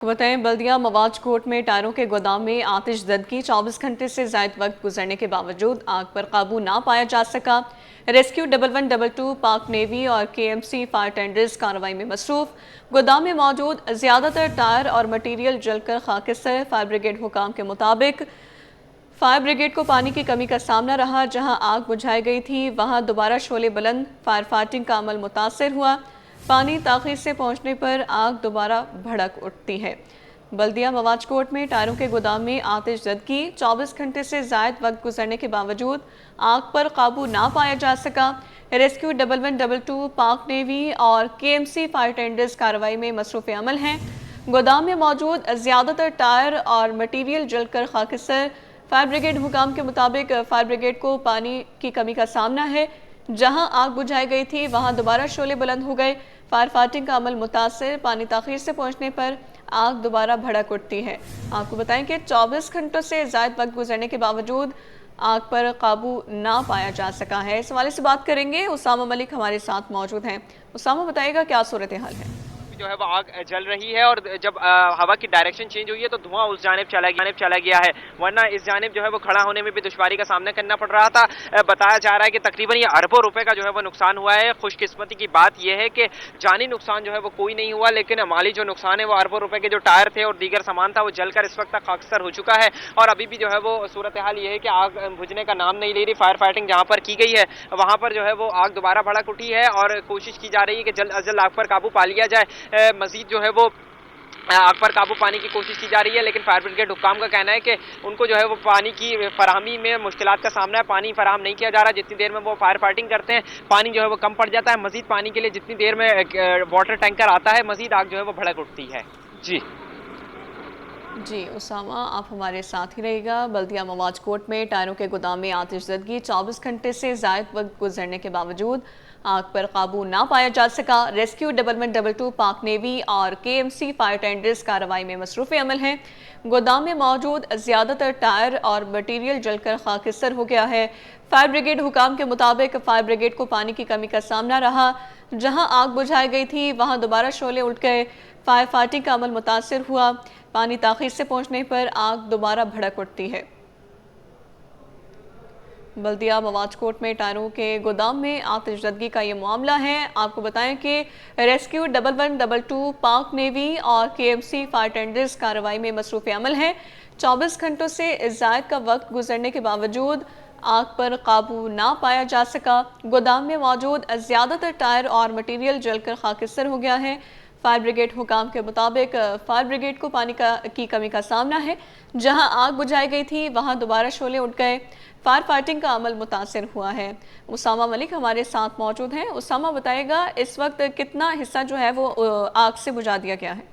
बताएं, बल्दिया मवाज में टायरों के गोदाम में आतिशज़दगी 24 घंटे से ज़ायद वक्त गुजरने के बावजूद आग पर काबू ना पाया जा सका। रेस्क्यू 1112 पाक नेवी और केएमसी फायर टेंडर्स कार्रवाई में मसरूफ। गोदाम में मौजूद ज़्यादातर टायर और मटीरियल जलकर खाकिस्तर। फायर ब्रिगेड हुकाम के मुताबिक फायर ब्रिगेड को पानी की कमी का सामना रहा। जहां आग बुझाई गई थी वहां दोबारा शोले बुलंद, फायर फाइटिंग का अमल मुतासर हुआ। पानी ताखीर से पहुंचने पर आग दोबारा भड़क उठती है। बल्दिया मवाजकोट में टायरों के गोदाम में आतिशज़दगी 24 घंटे से ज़ायद वक्त गुजरने के बावजूद आग पर काबू ना पाया जा सका। रेस्क्यू 1112 पाक नेवी और केएमसी फायर टेंडर्स कार्रवाई में मसरूफ़ अमल हैं। गोदाम में मौजूद ज़्यादातर टायर और मटीरियल जलकर खाकिस्तर। फायर ब्रिगेड हुकाम के मुताबिक फायर ब्रिगेड को पानी की कमी का सामना है। जहां आग बुझाई गई थी वहां दोबारा शोले बुलंद हो गए। फायर फाइटिंग का अमल मुतासर। पानी ताखीर से पहुंचने पर आग दोबारा भड़क उठती है। आपको बताएं कि 24 घंटों से ज़ायद वक्त गुजरने के बावजूद आग पर काबू ना पाया जा सका है। इस हवाले से बात करेंगे, उसामा मलिक हमारे साथ मौजूद हैं। उसामा, बताइएगा क्या सूरत हाल है? जो है वो आग जल रही है और जब हवा की डायरेक्शन चेंज हुई है तो धुआं उस जानिब चला गया है, वरना इस जानिब जो है वो खड़ा होने में भी दुश्वारी का सामना करना पड़ रहा था। बताया जा रहा है कि तकरीबन ये अरबों रुपए का जो है वो नुकसान हुआ है। खुशकिस्मती की बात यह है कि जानी नुकसान जो है वो कोई नहीं हुआ, लेकिन माली जो नुकसान है वो अरबों रुपए के जो टायर थे और दीगर सामान था वो जलकर इस वक्त तक खाकसर हो चुका है। और अभी भी जो है वो सूरत हाल ये है कि आग बुझने का नाम नहीं ले रही। फायर फाइटिंग जहाँ पर की गई है वहां पर जो है वो आग दोबारा भड़क उठी है और कोशिश की जा रही है कि जल्द अज जल्द आग पर काबू पा लिया जाए। मजीद जो है वो आग पर काबू पाने की कोशिश की जा रही है, लेकिन फायर ब्रिगेड हुक्काम का कहना है कि उनको जो है वो पानी की फराहमी में मुश्किलात का सामना है। पानी फराहम नहीं किया जा रहा। जितनी देर में वो फायर फाइटिंग करते हैं पानी जो है वो कम पड़ जाता है। मजीद पानी के लिए जितनी देर में वाटर टैंकर आता है मजीद आग जो है वो भड़क उठती है। जी उसामा, आप हमारे साथ ही रहेगा। बल्दिया मवाजकोट में टायरों के गोदाम में आतिशज़दगी 24 घंटे से ज़ायद वक्त गुजरने के बावजूद आग पर काबू ना पाया जा सका। रेस्क्यू 1112 पाक नेवी और केएमसी फायर टेंडर्स कार्रवाई में मसरूफ़ अमल हैं। गोदाम में मौजूद ज़्यादातर टायर और मटीरियल जलकर खाकिस्तर हो गया है। फायर ब्रिगेड हुकाम के मुताबिक फायर ब्रिगेड को पानी की कमी का सामना रहा। जहां आग बुझाई गई थी वहां दोबारा शोले उठ गए। फायर फाइटिंग का अमल मुतासर हुआ। पानी ताखीर से पहुंचने पर आग दोबारा भड़क उठती है। बल्दिया मवाजकोट में टायरों के गोदाम में आतिशज़दगी का ये मामला है। आपको बताएं कि रेस्क्यू 1112 पाक नेवी और केएमसी फायर टेंडर्स कार्रवाई में मसरूफ़ अमल है। 24 घंटों से ज़ायद का वक्त गुजरने के बावजूद आग पर काबू ना पाया जा सका। गोदाम में मौजूद ज़्यादातर टायर और मटीरियल जलकर खाकिस्तर हो गया है। फायर ब्रिगेड हुकाम के मुताबिक फायर ब्रिगेड को पानी की कमी का सामना है। जहां आग बुझाई गई थी वहां दोबारा शोले उठ गए। फायर फाइटिंग का अमल मुतासर हुआ है। उसामा मलिक हमारे साथ मौजूद हैं। उसामा, बताएगा इस वक्त कितना हिस्सा जो है वो आग से बुझा दिया गया है?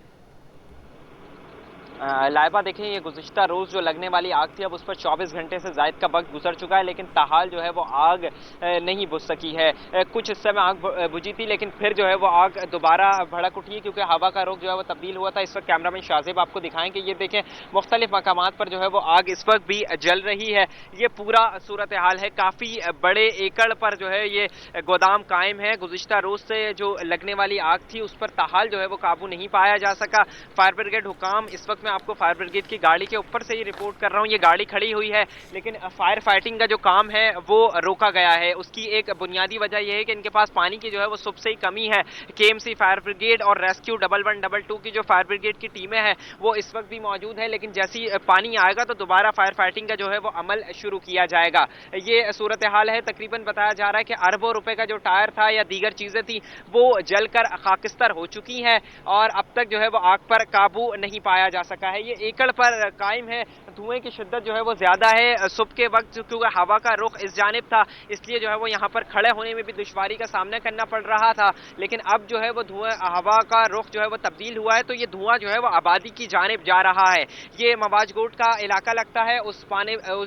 लाइबा देखें, ये गुज़िश्ता रोज़ जो लगने वाली आग थी अब उस पर 24 घंटे से ज़ायद का वक्त गुजर चुका है, लेकिन ताहाल जो है वो आग नहीं बुझ सकी है। कुछ हिस्से में आग बुझी थी लेकिन फिर जो है वो आग दोबारा भड़क उठी है क्योंकि हवा का रुख जो है वो तब्दील हुआ था। इस वक्त कैमरामैन शाहजेब आपको दिखाएं कि ये देखें मुख्तलिफ मकामात पर जो है वो आग इस वक्त भी जल रही है। ये पूरा सूरत हाल है। काफ़ी बड़े एकड़ पर जो है ये गोदाम कायम है। गुज़िश्ता रोज़ से जो लगने वाली आग थी उस पर ताहाल जो है वो काबू नहीं पाया जा सका। फायर ब्रिगेड हुकाम इस वक्त मैं आपको फायर ब्रिगेड की गाड़ी के ऊपर से ही रिपोर्ट कर रहा हूं। ये गाड़ी खड़ी हुई है लेकिन फायर फाइटिंग का जो काम है वो रोका गया है। उसकी एक बुनियादी वजह यह है कि इनके पास पानी की जो है वो सबसे ही कमी है। केएमसी फायर ब्रिगेड और रेस्क्यू 1112 की जो फायर ब्रिगेड की टीमें हैं वो इस वक्त भी मौजूद है, लेकिन जैसी पानी आएगा तो दोबारा फायर फाइटिंग का जो है वो अमल शुरू किया जाएगा। ये सूरत हाल है। तकरीबन बताया जा रहा है कि अरबों रुपए का जो टायर था या दीगर चीजें थी वो जलकर खाकिस्तर हो चुकी हैं और अब तक जो है वो आग पर काबू नहीं पाया जा सका है। ये एकड़ पर कायम है। धुएं की शिद्दत जो है वो ज्यादा है। सुबह के वक्त क्योंकि हवा का रुख इस जानिब था इसलिए जो है वो यहाँ पर खड़े होने में भी दुश्वारी का सामना करना पड़ रहा था, लेकिन अब जो है वो धुआं हवा का रुख जो है वो तब्दील हुआ है तो ये धुआं जो है वो आबादी की जानिब जा रहा है। ये मवाजकोट का इलाका लगता है। उस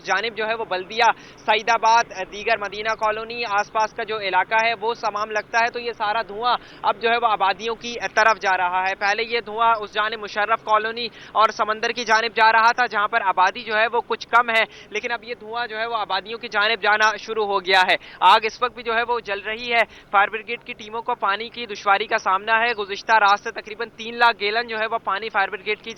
जानिब जो है वो बल्दिया, सईदाबाद, दीगर मदीना कॉलोनी आसपास का जो इलाका है वो तमाम लगता है। तो ये सारा धुआं अब जो है वो आबादियों की तरफ जा रहा है। पहले ये धुआं उस जानिब मुशर्रफ कॉलोनी और समंदर की जानिब जा रहा था जहां पर आबादी जो है वो कुछ कम है, लेकिन अब ये धुआं जो है वो आबादियों की जानिब जाना शुरू हो गया है। आग इस वक्त भी जो है वो जल रही है। फायर ब्रिगेड की टीमों को पानी की दुश्वारी का सामना है। गुज़िश्ता रात से तकरीबन 3 लाख गैलन जो है वो पानी फायर ब्रिगेड की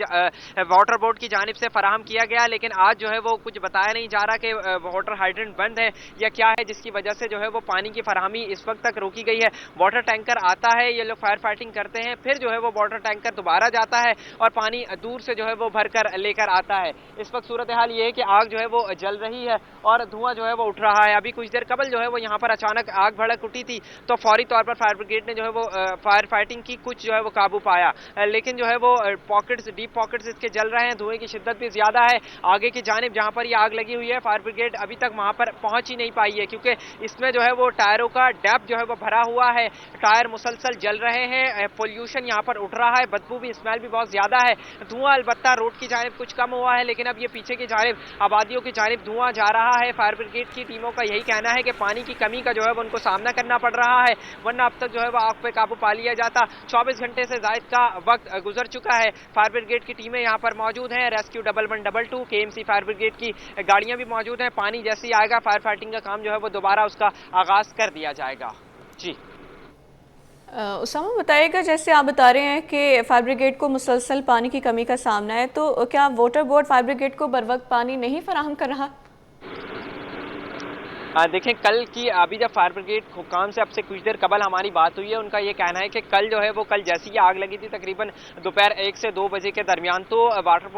वाटर बोर्ड की जानिब से फराहम किया गया, लेकिन आज जो है वो कुछ बताया नहीं जा रहा कि वाटर हाइड्रेंट बंद है या क्या है, जिसकी वजह से जो है वो पानी की फराहमी इस वक्त तक रोकी गई है। वाटर टैंकर आता है, ये लोग फायर फाइटिंग करते हैं, फिर जो है वो वाटर टैंकर दोबारा जाता है और पानी दूर से जो है वो भरकर लेकर आता है। इस वक्त सूरत हाल ये है कि आग जो है वो जल रही है और धुआं जो है वो उठ रहा है। अभी कुछ देर कबल जो है वो यहाँ पर अचानक आग भड़क उठी थी, तो फौरी तौर पर फायर ब्रिगेड ने जो है वो फायर फाइटिंग की, कुछ जो है वो काबू पाया, लेकिन जो है वो पॉकेट्स, डीप पॉकेट्स इसके जल रहे हैं। धुएं की शिद्दत भी ज्यादा है। आगे की जानिब जहां पर ये आग लगी हुई है, फायर ब्रिगेड अभी तक वहां पर पहुंच ही नहीं पाई है, क्योंकि इसमें जो है वो टायरों का डेप्थ जो है वो भरा हुआ है। टायर मुसलसल जल रहे हैं, पोल्यूशन यहाँ पर उठ रहा है, बदबू भी, स्मेल भी बहुत ज्यादा है। धुआं अलबत्ता रोड की जानिब कुछ कम हुआ है, लेकिन अब ये पीछे की जानिब आबादियों की जानिब धुआं जा रहा है। फायर ब्रिगेड की टीमों का यही कहना है कि पानी की कमी का जो है वो उनको सामना करना पड़ रहा है, वरना अब तक जो है वो आग पे काबू पा लिया जाता। 24 घंटे से जायद का वक्त गुजर चुका है। फायर ब्रिगेड की टीमें यहाँ पर मौजूद हैं। रेस्क्यू 1122 केएमसी फायर ब्रिगेड की गाड़ियां भी मौजूद हैं। पानी जैसे ही आएगा, फायर फाइटिंग का काम जो है वो दोबारा उसका आगाज कर दिया जाएगा। जी उसामा, बताइएगा, जैसे आप बता रहे हैं कि फायर ब्रिगेड को मुसलसल पानी की कमी का सामना है, तो क्या वाटर बोर्ड फायर ब्रिगेड को बर वक्त पानी नहीं फराहम कर रहा? देखें, कल की अभी जब फायर ब्रिगेड हुकाम से अब से कुछ देर कबल हमारी बात हुई है, उनका ये कहना है कि कल जो है वो कल जैसी ही आग लगी थी तकरीबन दोपहर 1 से 2 बजे के दरमियान, तो वाटर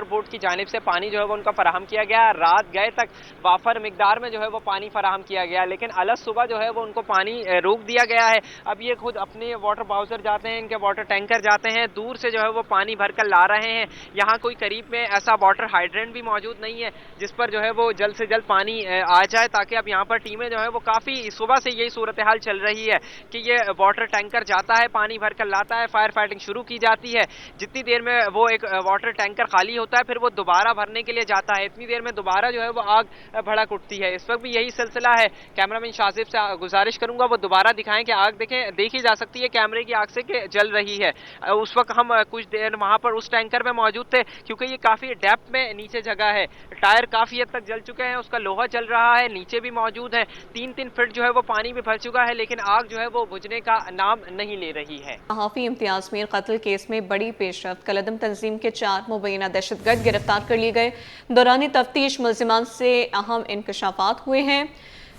बोर्ड की जानिब से पानी जो है वो उनका फराहम किया गया। रात गए तक वाफर मिकदार में जो है वो पानी फराहम किया गया, लेकिन अलग सुबह जो है वो उनको पानी रोक दिया गया है। अब ये खुद अपने वाटर बाउजर जाते हैं, इनके वाटर टैंकर जाते हैं, दूर से जो है वो पानी भर कर ला रहे हैं। यहाँ कोई करीब में ऐसा वाटर हाइड्रेंट भी मौजूद नहीं है जिस पर जो है वो जल्द से जल्द पानी आ जाए, ताकि अब यहाँ पर टीमें जो है वो काफी सुबह से यही सूरत हाल चल रही है कि ये वाटर टैंकर जाता है, पानी भरकर लाता है, फायर फाइटिंग शुरू की जाती है। जितनी देर में वो एक वाटर टैंकर खाली होता है, फिर वो दोबारा भरने के लिए जाता है, इतनी देर में दोबारा जो है वो आग भड़क उठती है। इस वक्त भी यही सिलसिला है। कैमरामैन शाजिब से गुजारिश करूंगा वो दोबारा दिखाएं कि आग देखें, देखी जा सकती है कैमरे की आग से कि जल रही है। उस वक्त हम कुछ देर वहां पर उस टैंकर में मौजूद थे, क्योंकि ये काफी डेप्थ में नीचे जगह है। टायर काफी हद तक जल चुके हैं, उसका लोहा चल रहा है, नीचे भी मौजूद है। 3-3 फीट जो है वो पानी भी भर चुका है, लेकिन आग जो है वो बुझने का नाम नहीं ले रही है। सहाफी इम्तियाज मीर कत्ल केस में बड़ी पेशरफ्त। कलअदम तंजीम के 4 मुबैना दहशतगर्द गिरफ्तार कर लिए गए। दौरान तफ्तीश मुल्जिमान से अहम इंकशाफात हुए हैं।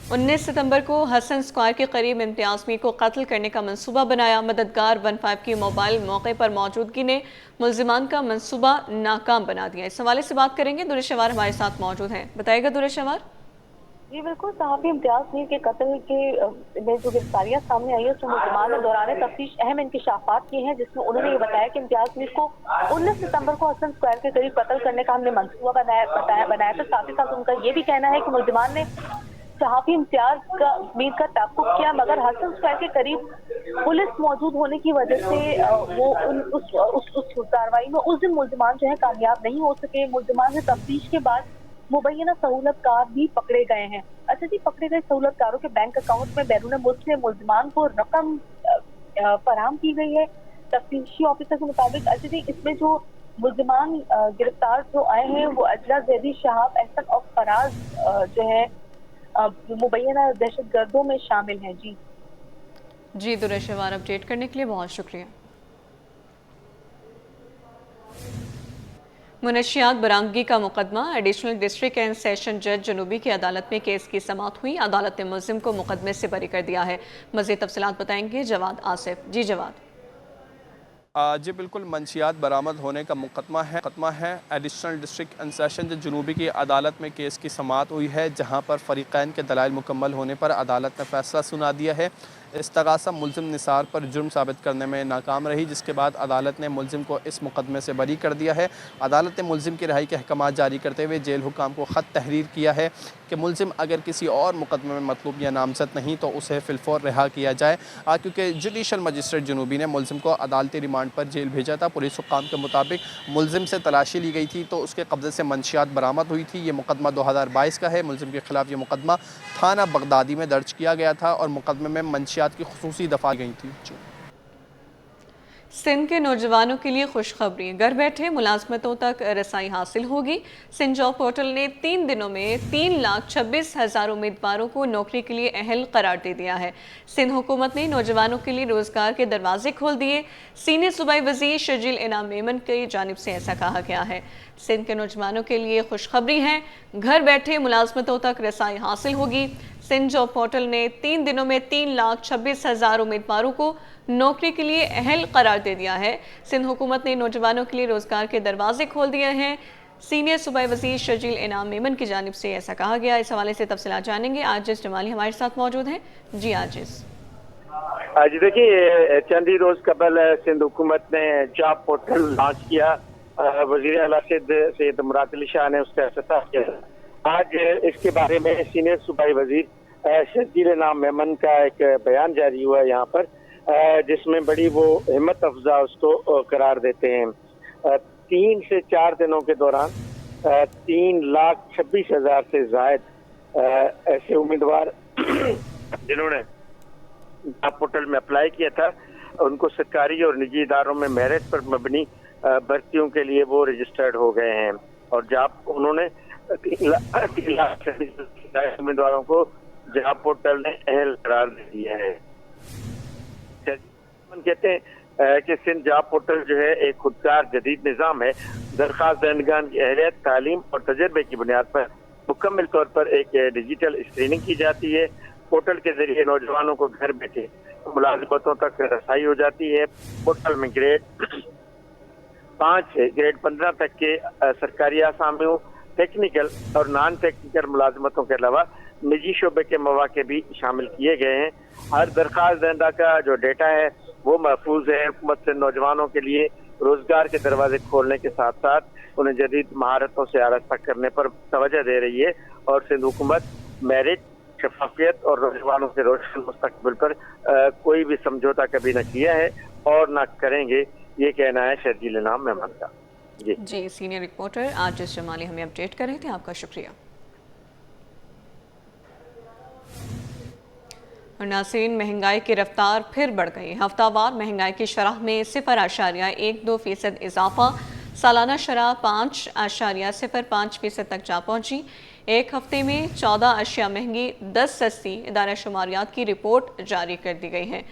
19 सितंबर को हसन स्क्वायर के करीब इम्तियाज मीर को कत्ल करने का मंसूबा बनाया। मददगार 15 की मोबाइल मौके पर मौजूदगी ने मुल्जिमान का मंसूबा नाकाम बना दिया। इस हवाले से बात करेंगे, दुरेशवार हमारे साथ मौजूद हैं। बताइएगा दुरेशवार। जी बिल्कुल, सहाफी इम्तियाज मीर के कत्ल के में जो गिरफ्तारियां सामने आई है उसमें मुल्जिमान ने दौरान तफ्तीश अहम इंकशाफात किए हैं, जिसमें उन्होंने ये बताया कि इम्तियाज मीर को 19 सितंबर को हसन स्क्वायर के करीब कत्ल करने का हमने मंसूबा बनाया था। साथ ही साथ उनका ये भी कहना है कि मुल्जिमान ने सहाफी इम्तियाज मीर का ताक़ुब किया, मगर हसन स्क्वायर के करीब पुलिस मौजूद होने की वजह से वो उस कार्रवाई में उस दिन मुल्जिमान जो है कामयाब नहीं हो सके। मुल्जिमान से तफ्तीश के बाद मुबैना सहूलतकार भी पकड़े गए हैं। अच्छा जी, पकड़े गए सहूलतकारों के बैंक अकाउंट में बैरून मुल्क से मुल्जिमान को रकम फराहम की गई है तफ्तीशी ऑफिसर के मुताबिक। अच्छा जी, इसमें जो मुल्जिमान गिरफ्तार जो आए हैं वो अजला, जैदी, शहाब, एहसन और फराज जो है मुबैना दहशतगर्दों में शामिल हैं। जी दुरेशवार, अपडेट करने के लिए बहुत शुक्रिया। मुनशियात बरामदगी का मुकदमा। एडिशनल डिस्ट्रिक्ट एंड सेशन जज जनूबी की अदालत में केस की समाअत हुई। अदालत ने मुल्जिम को मुकदमे से बरी कर दिया है। मज़ीद तफसीलात बताएंगे जवाद आसिफ। जी जवाद। जी बिल्कुल, मंशियात बरामद होने का मुकदमा है। एडिशनल डिस्ट्रिक्ट एंड सेशन जज जनूबी की अदालत में केस की समाअत हुई है, जहां पर फरीक़ैन के दलाइल मुकम्मल होने पर अदालत ने फैसला सुना दिया है। इस्तगासा मुल्जिम निसार पर जुर्म साबित करने में नाकाम रही, जिसके बाद अदालत ने मुल्जिम को इस मुकदमे से बरी कर दिया है। अदालत ने मुल्जिम की रिहाई के अहकाम जारी करते हुए जेल हुकाम को ख़त तहरीर किया है कि मुल्जिम अगर किसी और मुकदमे में मतलूब या नामजद नहीं तो उसे फिलफौर रिहा किया जाए, क्योंकि जुडिशल मजिस्ट्रेट जनूबी ने मुल्जिम को अदालती रिमांड पर जेल भेजा था। पुलिस हुकाम के मुताबिक मुल्जिम से तलाशी ली गई थी तो उसके कब्जे से मंशियात बरामद हुई थी। ये मुकदमा 2022 का है। मुल्जिम के खिलाफ ये मुकदमा थाना बगदादी में दर्ज किया गया था और मुकदमे में मंशियात की खुसूसी दफा गई थी। सिंध के नौजवानों के लिए खुशखबरी, घर बैठे मुलाजमतों तक रसाई हासिल होगी। सिंध जॉब पोर्टल ने 3 दिनों में 3,26,000 उम्मीदवारों को नौकरी के लिए अहल करार दे दिया है। सिंध हुकूमत ने नौजवानों के लिए रोजगार के दरवाजे खोल दिए। सीनियर सूबाई वजीर शर्जील इनाम मेमन की जानिब से ऐसा कहा गया है। सिंध के नौजवानों के लिए खुशखबरी है, घर बैठे मुलाजमतों तक रसाई हासिल होगी। सिंध जॉब पोर्टल ने 3 दिनों में 3,26,000 उम्मीदवारों को नौकरी के लिए अहल करार दे दिया है। सिंध हुकूमत ने नौजवानों के लिए रोजगार के दरवाजे खोल दिए हैं। सीनियर सूबाई वजीर शर्जील इनाम मेमन की जानिब से ऐसा कहा गया। इस हवाले से तफसीलात जानेंगे। आजिज जमाली हमारे साथ मौजूद हैं। जी आजिज। आज देखिए, चंद ही रोज कबल सिंध हुकूमत ने जॉब पोर्टल लॉन्च किया। वजीर आला सिंध सैयद मुराद अली शाह ने उसका इफ्तिताह किया। आज इसके बारे में सीनियर सूबाई वजीर शर्जील इनाम मेमन का एक बयान जारी हुआ है यहाँ पर, जिसमें बड़ी वो हिम्मत अफजा उसको करार देते हैं। 3 से 4 दिनों के दौरान 3,26,000 से जायद ऐसे उम्मीदवार जिन्होंने जॉब पोर्टल में अप्लाई किया था, उनको सरकारी और निजी इदारों में मेरिट पर मबनी भर्तियों के लिए वो रजिस्टर्ड हो गए हैं। और जॉब उन्होंने 3,26,000 उम्मीदवारों को जॉब पोर्टल ने अहल करार दे दिया है। कहते हैं कि सिंध जॉब पोर्टल जो है एक खुदकार जदीद निज़ाम है। दरख्वास्त दहंदगान की अहलियत, तालीम और तजर्बे की बुनियाद पर मुकम्मल तौर पर एक डिजिटल स्क्रीनिंग की जाती है। पोर्टल के जरिए नौजवानों को घर बैठे मुलाजमतों तक रसाई हो जाती है। पोर्टल में ग्रेड 5 से ग्रेड 15 तक के सरकारी आसामियों, टेक्निकल और नॉन टेक्निकल मुलाजमतों के अलावा निजी शोबे के मौके भी शामिल किए गए हैं। हर दरख्वास्त दहंदा का जो डेटा है वो महफूज है। हुकूमत से नौजवानों के लिए रोजगार के दरवाजे खोलने के साथ साथ उन्हें जदीद महारतों से आरास्ता करने पर तवज्जो दे रही है। और सिंध हुकूमत मेरिट, शफाफियत और नौजवानों के रोशन मुस्तकबिल पर कोई भी समझौता कभी न किया है और न करेंगे, ये कहना है शर्जील इनाम मेमन का। जी, सीनियर रिपोर्टर आजिज जमाली हमें अपडेट कर रहे थे, आपका शुक्रिया। और नाज़रीन, महंगाई की रफ्तार फिर बढ़ गई। हफ्तावार महंगाई की शरह में 0.12% इजाफा, सालाना शरह 5.05% तक जा पहुंची। एक हफ्ते में 14 अशिया महंगी 10 सस्ती इदारा शुमारियात की रिपोर्ट जारी कर दी गई है।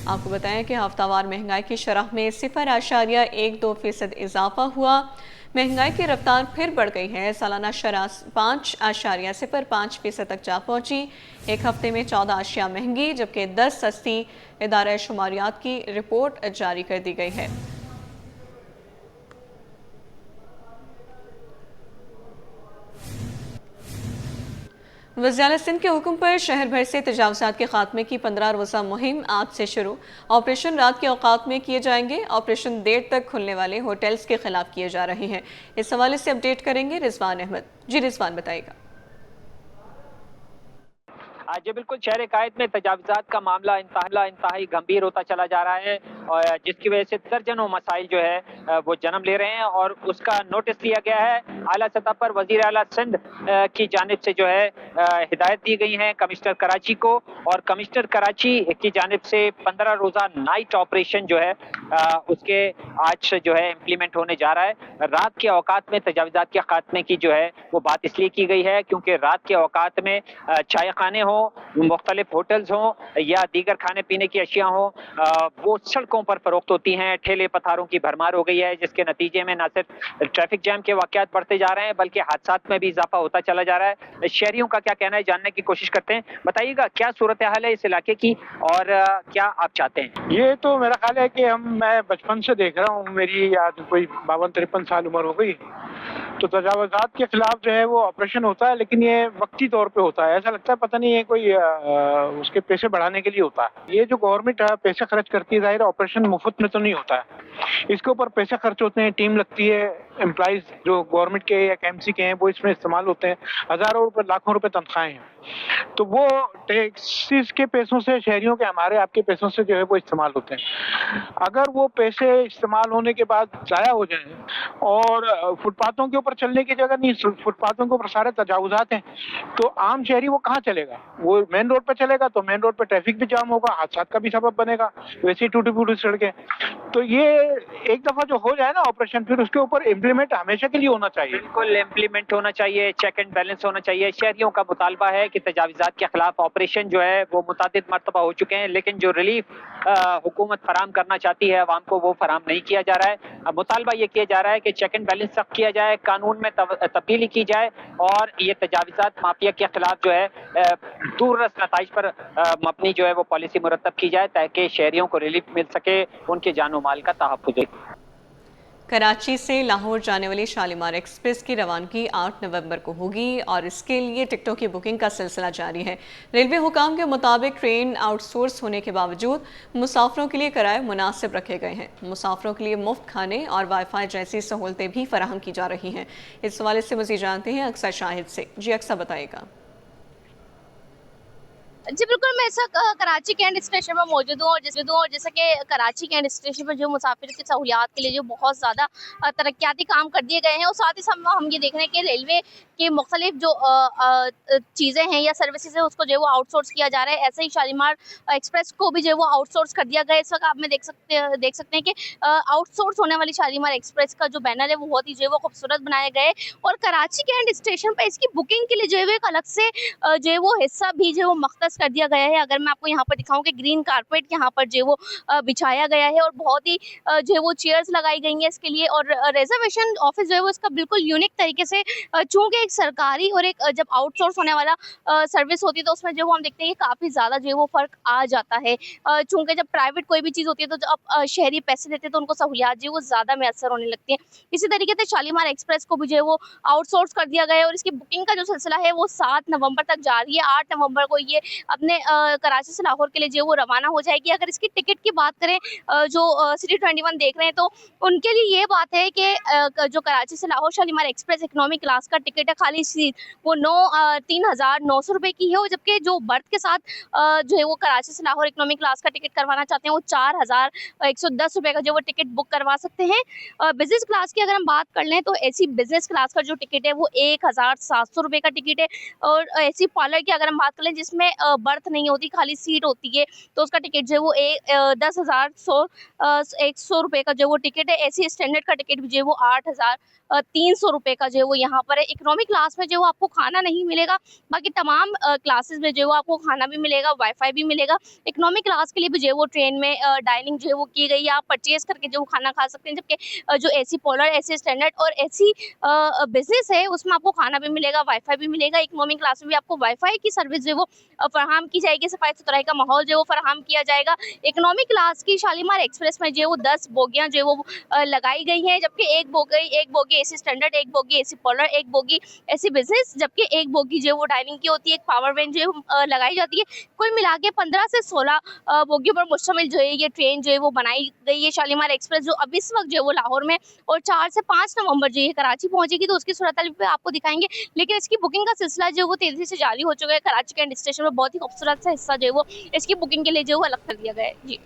आपको बताएं कि हफ्तावार महंगाई की शरह में 0.12% इजाफा हुआ। महंगाई की रफ्तार फिर बढ़ गई है। सालाना शरह 5.05% तक जा पहुंची। एक हफ्ते में 14 अशिया महंगी जबकि 10 सस्ती इदारा शुमारियात की रिपोर्ट जारी कर दी गई है। वज़ीर सिंध के हुक्म पर शहर भर से तजावुज़ात के खात्मे की 15 रोज़ा मुहिम आज से शुरू। ऑपरेशन रात के औकात में किए जाएंगे। ऑपरेशन देर तक खुलने वाले होटल्स के खिलाफ किए जा रहे हैं। इस हवाले से अपडेट करेंगे रिजवान अहमद। जी रिजवान, बताइएगा। जी बिल्कुल, शहर कायद में तजावुज़ात का मामला इंतहाई गंभीर होता चला जा रहा है और जिसकी वजह से दर्जनों मसाइल जो है वो जन्म ले रहे हैं और उसका नोटिस लिया गया है। आला सतह पर वज़ीर आला सिंध की जानिब से जो है हिदायत दी गई है कमिश्नर कराची को, और कमिश्नर कराची की जानिब से 15 रोज़ा नाइट ऑपरेशन जो है उसके आज से जो है इम्प्लीमेंट होने जा रहा है। रात के औकात में तजावुज़ात के खात्मे की जो है वो बात इसलिए की गई है क्योंकि रात के औकात में चाय खाने हों, मुख्तलिफ होटल्स हों या दीगर खाने पीने की अशिया हों, वो सड़कों पर फरोख्त होती हैं। ठेले पथारों की भरमार हो गई है जिसके नतीजे में न सिर्फ ट्रैफिक जैम के वाक़यात बढ़ते जा रहे हैं बल्कि हादसात में भी इजाफा होता चला जा रहा है। शहरियों का क्या कहना है जानने की कोशिश करते हैं। बताइएगा क्या सूरत हाल है इस इलाके की और क्या आप चाहते हैं? ये तो मेरा ख्याल है कि मैं बचपन से देख रहा हूँ, मेरी याद कोई 52-53 साल उम्र हो गई, तो तजावुज़ात के खिलाफ जो है वो ऑपरेशन होता है, लेकिन ये वक्ती तौर पे होता है। ऐसा लगता है पता नहीं है कोई उसके पैसे बढ़ाने के लिए होता है। ये जो गवर्नमेंट पैसे खर्च करती है, जाहिर ऑपरेशन मुफ्त में तो नहीं होता है, इसके ऊपर पैसे खर्च होते हैं, टीम लगती है, एम्प्लॉइज जो गवर्नमेंट के या KMC के हैं वो इसमें इस्तेमाल होते हैं, हजारों रुपए लाखों रुपए तनख्वाहें हैं, तो वो टैक्सेस के पैसों से, शहरियों के हमारे आपके पैसों से जो है वो इस्तेमाल होते हैं। अगर वो पैसे इस्तेमाल होने के बाद जाया हो जाए और फुटपाथों के ऊपर चलने की जगह नहीं, फुटपाथों के ऊपर सारे तजावुजात हैं, तो आम शहरी वो कहाँ चलेगा? वो मेन रोड पे चलेगा तो मेन रोड पे ट्रैफिक भी जाम होगा, हादसा का भी सबब बनेगा, वैसे ही टूटी फूटी सड़कें। तो ये एक दफा जो हो जाए ना ऑपरेशन, फिर उसके ऊपर इम्प्लीमेंट हमेशा के लिए होना चाहिए। बिल्कुल इम्प्लीमेंट होना चाहिए, चेक एंड बैलेंस होना चाहिए। शहरियों का मुतालबा है कि तजावीज़ात के खिलाफ ऑपरेशन जो है वो मुतादिद मरतबा हो चुके हैं, लेकिन जो रिलीफ हुकूमत फराम करना चाहती है अवाम को, वो फराम नहीं किया जा रहा है। अब मुतालबा ये किया जा रहा है कि चेक एंड बैलेंस सख्त किया जाए, कानून में तब्दीली की जाए और ये तजावीज़ात माफिया के खिलाफ जो है दूररस नताइज पर मबनी जो है वो पॉलिसी मुरतब की जाए, ताकि शहरियों को रिलीफ मिल सके, उनके जान माल का तहफ़्फ़ुज़ हो। कराची से लाहौर जाने वाली शालीमार एक्सप्रेस की रवानगी 8 नवंबर को होगी और इसके लिए टिकटों की बुकिंग का सिलसिला जारी है। रेलवे हुकाम के मुताबिक ट्रेन आउटसोर्स होने के बावजूद मुसाफिरों के लिए किराए मुनासिब रखे गए हैं। मुसाफिरों के लिए मुफ्त खाने और वाईफाई जैसी सहूलतें भी फराहम की जा रही हैं। इस हवाले से मज़ीद जानते हैं अक्सर शाहिद से। जी अक्सर बताएगा। जी बिल्कुल, मैं इस वक्त कराची कैंट स्टेशन पर मौजूद हूँ और जैसा कि कराची कैंट स्टेशन पर जो मुसाफिर की सहूलियात के लिए जो बहुत ज़्यादा तरक्याती काम कर दिए गए हैं, और साथ ही साथ हम ये देख रहे हैं कि रेलवे के मुख्तलिफ जो चीज़ें हैं या सर्विसेज है उसको जो है वो आउटसोर्स किया जा रहा है। ऐसे ही शालीमार एक्सप्रेस को भी जो है वो आउटसोर्स कर दिया गया है। इस वक्त आप में देख सकते हैं कि आउटसोर्स होने वाली शालीमार एक्सप्रेस का जो बैनर है वो बहुत ही जो है वो खूबसूरत बनाया गया है, और कराची कैंट स्टेशन पर इसकी बुकिंग के लिए जो है वो एक अलग से जो है वो हिस्सा भी जो है वो मख्तस कर दिया गया है। अगर मैं आपको यहाँ पर दिखाऊं कि ग्रीन कारपेट यहाँ पर जो है वो बिछाया गया है और बहुत ही जो है वो चेयर्स लगाई गई हैं इसके लिए, और रिजर्वेशन ऑफिस जो है वो इसका बिल्कुल यूनिक तरीके से, चूंकि एक सरकारी और एक जब आउटसोर्स होने वाला सर्विस होती है तो उसमें जो हम देखते हैं कि काफ़ी ज़्यादा जो है वो फ़र्क आ जाता है। चूंकि जब प्राइवेट कोई भी चीज़ होती है तो जब शहरी पैसे देते हैं तो उनको सहूलियात जो है वो ज़्यादा मैसर होने लगती है। इसी तरीके से शालीमार एक्सप्रेस को भी जो है वो आउटसोर्स कर दिया गया है और इसकी बुकिंग का जो सिलसिला है वो 7 नवंबर तक जारी है। 8 नवंबर को ये अपने कराची से लाहौर के लिए जो वो रवाना हो जाएगी। अगर इसकी टिकट की बात करें, जो सिटी 21 देख रहे हैं तो उनके लिए ये बात है कि जो कराची से Lahore Shalimar express economy class का टिकट है, खाली सीट वो 3,900 रुपये की है, और जबकि जो बर्थ के साथ जो है वो कराची से लाहौर इकोनॉमी क्लास का टिकट करवाना चाहते हैं वो 4,110 रुपये का जो वो टिकट बुक करवा सकते हैं। बिजनेस क्लास की अगर हम बात कर लें तो ऐसी बिजनेस क्लास का जो टिकट है वो 1,700 रुपये का टिकट है, और ऐसी पार्लर की अगर हम बात कर लें जिसमें बर्थ नहीं होती, खाली सीट होती है, तो उसका टिकट जो है वो 10,100 रुपये का जो वो टिकट है। ऐसी स्टैंडर्ड का टिकट भी जो है वो 8,300 रुपये का जो है वो यहाँ पर है। इकोनॉमी क्लास में जो है आपको खाना नहीं मिलेगा, बाकी तमाम क्लासेस में जो है आपको खाना भी मिलेगा, वाईफाई भी मिलेगा। इकोनॉमी क्लास के लिए भी जो है वो ट्रेन में डाइनिंग जो है वो की गई है, आप परचेज करके जो खाना खा सकते हैं, जबकि जो एसी पोलर, एसी स्टैंडर्ड और एसी बिजनेस है उसमें आपको खाना भी मिलेगा, वाईफाई भी मिलेगा। इकोनॉमी क्लास में भी आपको वाईफाई की सर्विस जो है वो फराहम की जाएगी, सफाई सुथराई का माहौल जो है वो फराहम किया जाएगा। इकोनॉमी क्लास की शालीमार एक्सप्रेस में जो है वो 10 बोगियां जो है वो लगाई गई हैं, जबकि एक बोगी एसी स्टैंडर्ड, एक बोगी एसी पोलर, एक बोगी एसी बिजनेस, जबकि एक बोगी जो है वो डाइनिंग की होती है, एक पावर वैन जो है लगाई जाती है। कुल मिला के 15 से 16 बोगियों पर मुश्तमिल जो है ये ट्रेन जो है वो बनाई गई है शालीमार एक्सप्रेस, जो अब इस वक्त जो है वो लाहौर में, और 4 से 5 नवंबर जो है कराची पहुंचेगी, तो उसकी सूरत पे आपको दिखाएंगे। लेकिन इसकी बुकिंग का सिलसिला जो है वो तेजी से जारी हो चुका है। कराची कैंट स्टेशन में बहुत ही खूबसूरत सा हिस्सा जो है वो इसकी बुकिंग के लिए जो है अलग कर दिया गया है। जी।